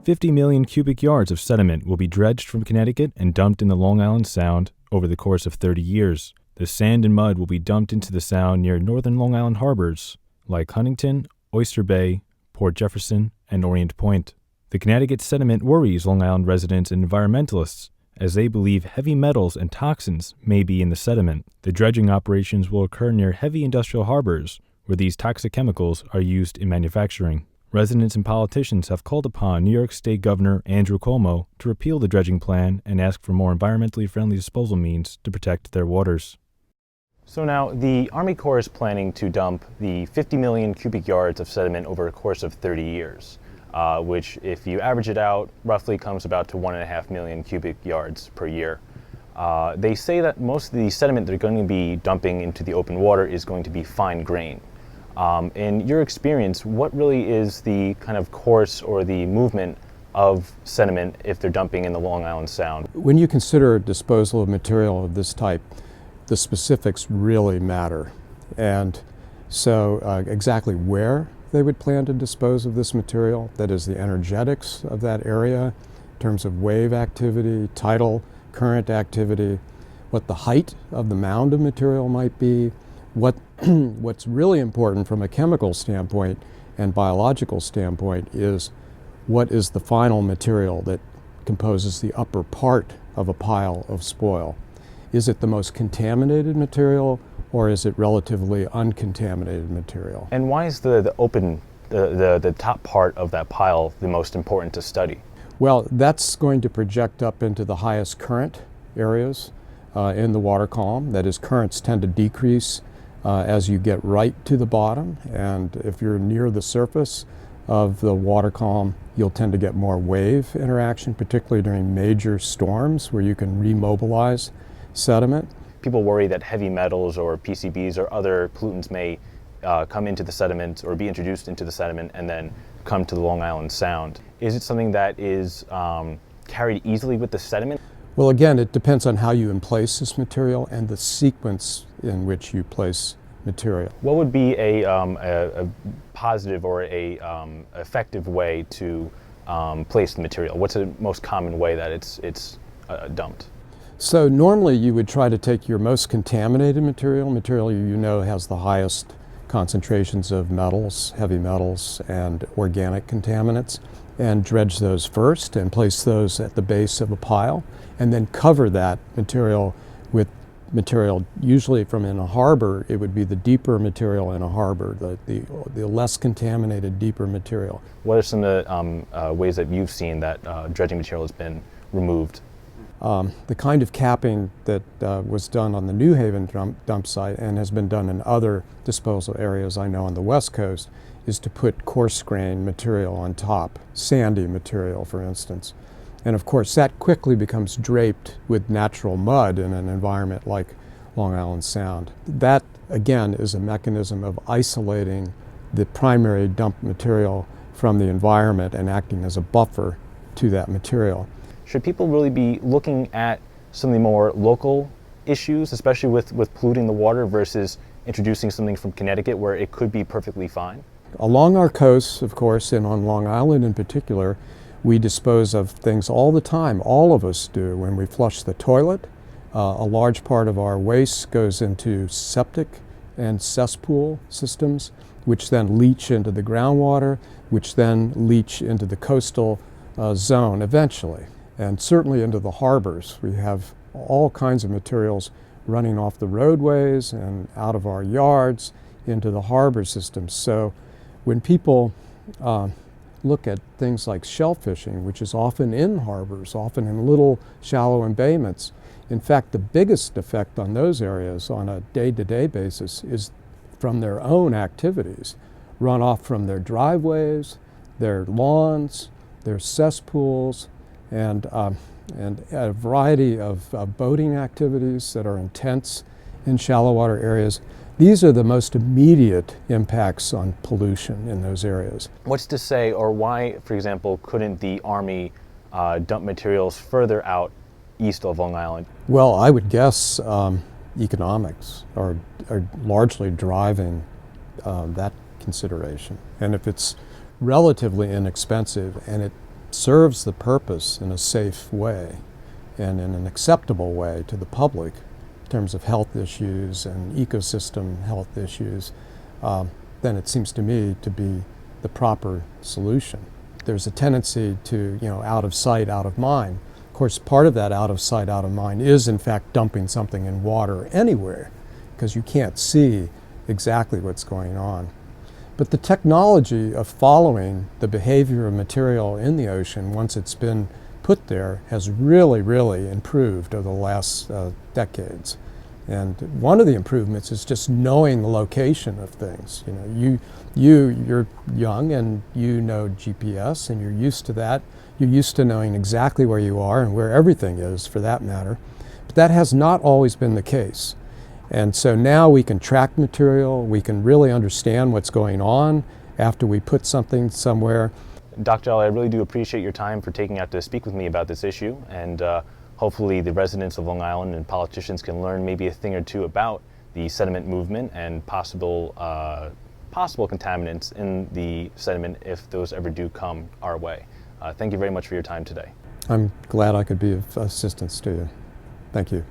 50 million cubic yards of sediment will be dredged from Connecticut and dumped in the Long Island Sound over the course of 30 years. The sand and mud will be dumped into the Sound near northern Long Island harbors like Huntington, Oyster Bay, Port Jefferson, and Orient Point. The Connecticut sediment worries Long Island residents and environmentalists as they believe heavy metals and toxins may be in the sediment. The dredging operations will occur near heavy industrial harbors where these toxic chemicals are used in manufacturing. Residents and politicians have called upon New York State Governor Andrew Cuomo to repeal the dredging plan and ask for more environmentally friendly disposal means to protect their waters. So now, the Army Corps is planning to dump the 50 million cubic yards of sediment over a course of 30 years, which, if you average it out, roughly comes about to 1.5 million cubic yards per year. They say that most of the sediment they're going to be dumping into the open water is going to be fine grain. In your experience, what really is the kind of course or the movement of sediment if they're dumping in the Long Island Sound? When you consider disposal of material of this type, the specifics really matter. And so exactly where they would plan to dispose of this material, that is the energetics of that area in terms of wave activity, tidal current activity, what the height of the mound of material might be, what's really important from a chemical standpoint and biological standpoint is what is the final material that composes the upper part of a pile of spoil. Is it the most contaminated material, or is it relatively uncontaminated material? And why is the top part of that pile the most important to study? Well, that's going to project up into the highest current areas in the water column. That is, currents tend to decrease as you get right to the bottom, and if you're near the surface of the water column, you'll tend to get more wave interaction, particularly during major storms where you can remobilize sediment. People worry that heavy metals or PCBs or other pollutants may come into the sediment or be introduced into the sediment and then come to the Long Island Sound. Is it something that is carried easily with the sediment? Well, again, it depends on how you emplace this material and the sequence in which you place material. What would be a positive or a effective way to place the material? What's the most common way that it's dumped? So normally you would try to take your most contaminated material you know has the highest concentrations of metals, heavy metals, and organic contaminants, and dredge those first and place those at the base of a pile, and then cover that material with material, usually from in a harbor. It would be the deeper material in a harbor, the less contaminated, deeper material. What are some of the ways that you've seen that dredging material has been removed? The kind of capping that was done on the New Haven dump site and has been done in other disposal areas I know on the West Coast is to put coarse grain material on top, sandy material, for instance. And of course that quickly becomes draped with natural mud in an environment like Long Island Sound. That, again, is a mechanism of isolating the primary dump material from the environment and acting as a buffer to that material. Should people really be looking at some of the more local issues, especially with polluting the water, versus introducing something from Connecticut where it could be perfectly fine? Along our coasts, of course, and on Long Island in particular, we dispose of things all the time. All of us do. When we flush the toilet, a large part of our waste goes into septic and cesspool systems, which then leach into the groundwater, which then leach into the coastal zone eventually. And certainly into the harbors. We have all kinds of materials running off the roadways and out of our yards into the harbor systems. So when people look at things like shellfishing, which is often in harbors, often in little shallow embayments, in fact, the biggest effect on those areas on a day-to-day basis is from their own activities, runoff from their driveways, their lawns, their cesspools, and a variety of boating activities that are intense in shallow water areas. These are the most immediate impacts on pollution in those areas. What's to say, or why, for example, couldn't the Army dump materials further out east of Long Island? Well, I would guess economics are largely driving that consideration. And if it's relatively inexpensive and it serves the purpose in a safe way and in an acceptable way to the public in terms of health issues and ecosystem health issues, then it seems to me to be the proper solution. There's a tendency to, out of sight, out of mind. Of course, part of that out of sight, out of mind is in fact dumping something in water anywhere, because you can't see exactly what's going on. But the technology of following the behavior of material in the ocean once it's been put there has really, really improved over the last decades. And one of the improvements is just knowing the location of things. You're young and you know GPS and you're used to that. You're used to knowing exactly where you are and where everything is, for that matter. But that has not always been the case. And so now we can track material, we can really understand what's going on after we put something somewhere. Dr. Ali, I really do appreciate your time for taking out to speak with me about this issue, and hopefully the residents of Long Island and politicians can learn maybe a thing or two about the sediment movement and possible contaminants in the sediment if those ever do come our way. Thank you very much for your time today. I'm glad I could be of assistance to you. Thank you.